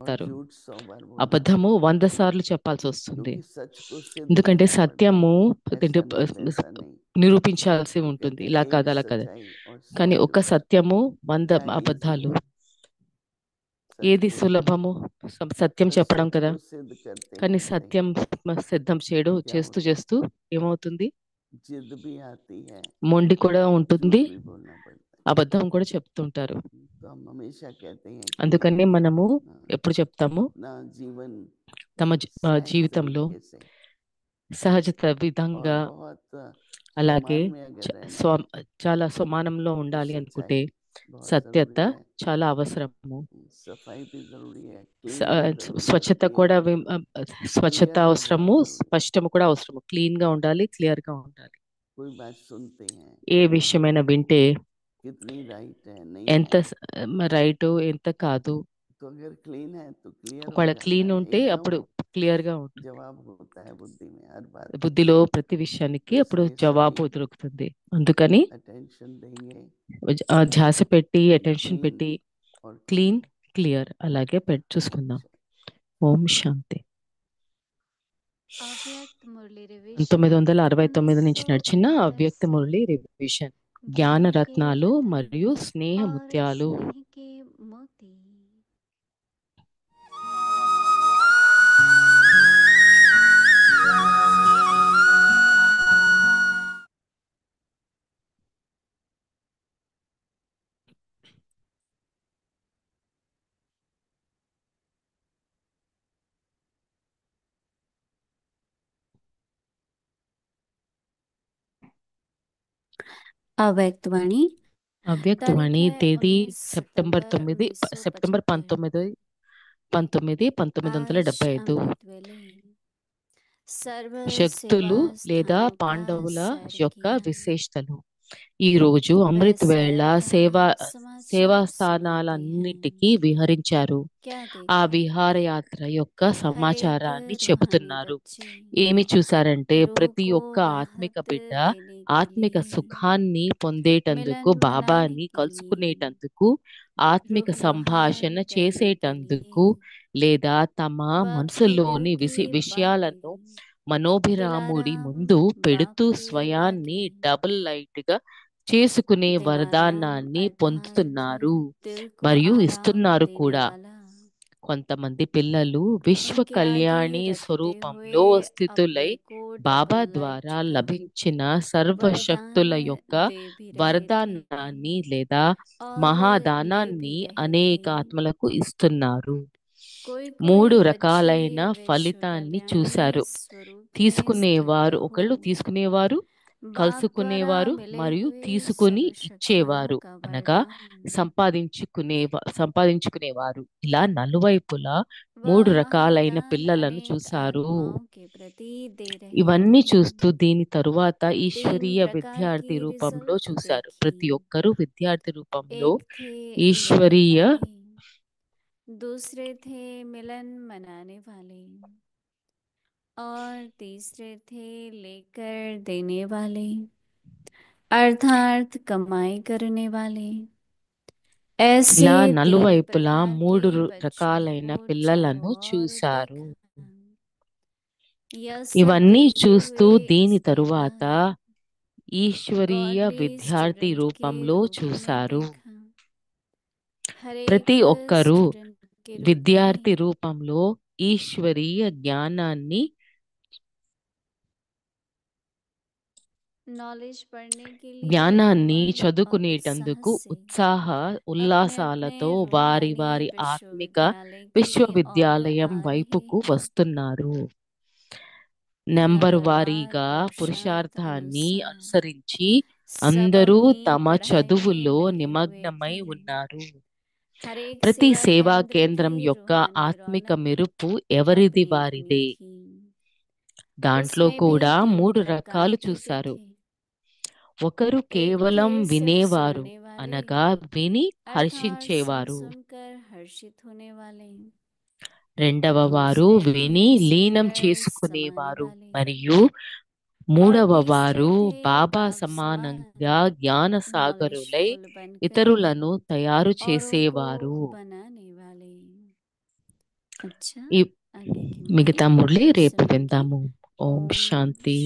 और చేస్తారు. झूठ 100 बार बोलना అబద్ధము पड़ता है, 100 సార్లు చెప్పాల్సి వస్తుంది. क्योंकि सच को सिद्ध ఎందుకంటే करना पड़ता సత్యము है। ఏంటంటే, ऐसा नहीं वैसा नहीं। నిరూపించాల్సి वो ఉంటుంది. कहते ఇలా हैं కాదు, एक అలా కాదు. सच्चाई और 100 కానీ ఒక झूठ, సత్యము 100 क्या इजी అబద్ధాలు. है सच ఏది को, సులభము? సత్యం पर చెప్పడం सच కదా. को सिद्ध करते కానీ करते సత్యం సిద్ధం చేయడం क्या చేస్తూ होता है, చేస్తూ ఏమవుతుంది? जिद भी आती है, మొండి కూడా ఉంటుంది. झूठ भी बोलना पड़ता అబద్ధం కూడా చెప్తుంటారు. है। तो हम हमेशा कहते हैं कि అందుకని మనము ఎప్పుడు చెప్తాము, अपना जीवन తమ सहज జీవితంలో तरीके से సహజత और విధంగా, बहुत అలాగే सम्मान में अगर చ- रहना స్వ है చాలా సమానంలో तो ఉండాలి అనుకుంటే सच्चाई बहुत సత్యత ज़रूरी है। చాలా అవసరము. सफाई भी ज़रूरी है, స- क्लीन भी ज़रूरी है, స్వచ్ఛత क्लीन కూడా స్వచ్ఛత क्लियर भी बहुत అవసరము, ज़रूरी है। స్పష్టము కూడా అవసరము. క్లీన్ గా ఉండాలి, క్లియర్ గా ఉండాలి. कोई बात सुनते हैं, ఏ విషయమైనా వింటే कितनी राइट है नहीं ఎంత है, రైట్ ఎంత కాదు. तो अगर क्लीन है तो क्लियर हो ఒకవేళ जाता క్లీన్ है ఉంటే एकदम। అప్పుడు క్లియర్ గా ఉంటుంది. जवाब होता है बुद्धि में हर बात का। బుద్ధిలో ప్రతి విషయానికి तो అప్పుడు इसलिए सभी జవాబు దొరుకుతుంది. అందుకని अटेंशन देंगे ధ్యాస పెట్టి, कि అటెన్షన్ क्लीन పెట్టి, और క్లీన్, क्लियर। క్లియర్ అలాగే చూసుకుందాం. ఓం శాంతి. అవ్యక్త మురళి రివిజన్ 1969 నుంచి నడిచిన అవ్యక్త 1910 మురళి రివిజన్. జ్ఞాన ज्ञान के రత్నాలు रत्न మరియు స్నేహ और ముత్యాలు. स्नेह के मोती। अव्यक्तवाणी तारीख అవ్యక్తవాణి है తేదీ 19 సెప్టెంబర్ सितंबर 9, సెప్టెంబర్ 1975। 19 आज 1975. अमृत वेले सर्व శక్తులు सेवा లేదా स्थानों का పాండవుల सैर యొక్క किया। విశేషతలు. ఈ రోజు वह అమృత్ వేళ सैर का సేవా समाचार सुनाते స్థానాలన్నిటికీ हैं। విహరించారు. क्या ఆ देखा? విహారయాత్ర యొక్క हर एक సమాచారాన్ని रूहानी చెబుతున్నారు. बच्चे ఏమి చూశారంటే, रूह ప్రతి को ఒక్క ఆత్మిక महत्व బిడ్డ देने के ఆత్మిక लिए, సుఖాన్ని పొందేటందుకు, मिलन मनाने బాబాని के लिए, కలుసుకునేటందుకు, ఆత్మిక रूह సంభాషణ दोहाई करने के చేసేటందుకు, लिए, లేదా తమ व अपने दिल మనసులోని की విషయాలను बातें మనోభిరాముడి दिलाराम ముందు పెడుతూ बाप के స్వయాన్ని हवाले। డబుల్ లైట్ గా చేసుకునే दिलाराम వరదానాన్ని अर्थात పొందుతున్నారు दिल को మరియు आराम ఇస్తున్నారు देने కూడా. वाला, కొంతమంది పిల్లలు విశ్వ उनके आगे కళ్యాణి रखते हुए స్వరూపంలో స్థితులై अपने को బాబా डबल ద్వారా लाइट का లభించిన సర్వశక్తుల वरदान యొక్క दे भी रहे थे వరదానాన్ని లేదా और ले भी మహాదానాన్ని रहे అనేక थे। ఆత్మలకు ఇస్తున్నారు. कोई మూడు कोई बच्चे రకాలైన विश्व ఫలితాన్ని कल्याणी చూశారు. स्वरूप में स्थित हो ఒకళ్ళు తీసుకునేవారు, बाप द्वारा కలుసుకునేవారు मिले మరియు हुए తీసుకుని सर्व शक्तियों ఇచ్చేవారు, का అనగా वरदान। సంపాదించుకునేవారు. ఇలా నలువైపులా वह 3 రకాలైన महादान పిల్లలను अनेक చూశారు. आत्माओं के प्रति दे रहे ఇవన్నీ थे। చూస్తూ దీని తరువాత 3 ఈశ్వరీయ प्रकार की విద్యార్థి రూపంలో रिजल्ट చూశారు. देखी। ప్రతి ఒక్కరూ విద్యార్థి రూపంలో एक थे लेने ఈశ్వరీయ वाले, दूसरे थे मिलन मनाने वाले, और तीसरे थे लेकर देने वाले, अर्थात कमाई करने वाले। ऐसे ఇలా 3 నలువైపులా प्रकार మూడు के बच्चों రకాలైన को పిల్లలను चारों ओर చూశారు. देखा। यह सब ఇవన్నీ देखते చూస్తూ हुए దీని इसके తరువాత बाद ఈశ్వరీయ गॉडली విద్యార్థి स्टूडेंट के రూపంలో रूप में చూశారు. देखा। हर ప్రతి एक ఒక్కరూ स्टूडेंट के रूप విద్యార్థి में రూపంలో ఈశ్వరీయ नॉलेज पढ़ने के लिए జ్ఞానాన్ని मन और उत्साह చదువుకునేటందుకు से अपने अपने ఉల్లాసాలతో వారి रूहानी వారి ఆత్మిక विश्वविद्यालय की ओर విశ్వవిద్యాలయం आ रहे వైపుకు हैं। వస్తున్నారు. నెంబర్ नंबरवार వారీగా पुरुषार्थ పురుషార్థాన్ని अनुसार అనుసరించి सब అందరూ अपनी తమ पढ़ाई में చదువులో लगे हुए నిమగ్నమై थे। ఉన్నారు. हर एक ప్రతి सेवा సేవా केंद्र కేంద్రం की యొక్క रूहानी ఆత్మిక रौनक మెరుపు ఎవరిది अपनी अपनी వారిదే. थी। దాంట్లో उसमें भी కూడా 3 3 प्रकार రకాలు के भी చూశారు. थे। ఒకరు एक थे కేవలం सिर्फ వినేవారు, सुनने वाले, అనగా విని अर्थात सुन హర్షించేవారు. सुनकर हर्षित होने वाले। రెండవ వారు दूसरे थे విని లీనం सुनकर समाने చేసుకునేవారు, वाले, మరియు और మూడవ तीसरे వారు थे బాబా बाप సమానంగా समान జ్ఞాన సాగరులై नॉलेजफुल बनकर ఇతరులను తయారు और उनको చేసేవారు. बनाने वाले। अच्छा ఈ आगे की మిగతా मुरली మురళి రేపు सुनेंगे విందాము. ఓం ओम శాంతి.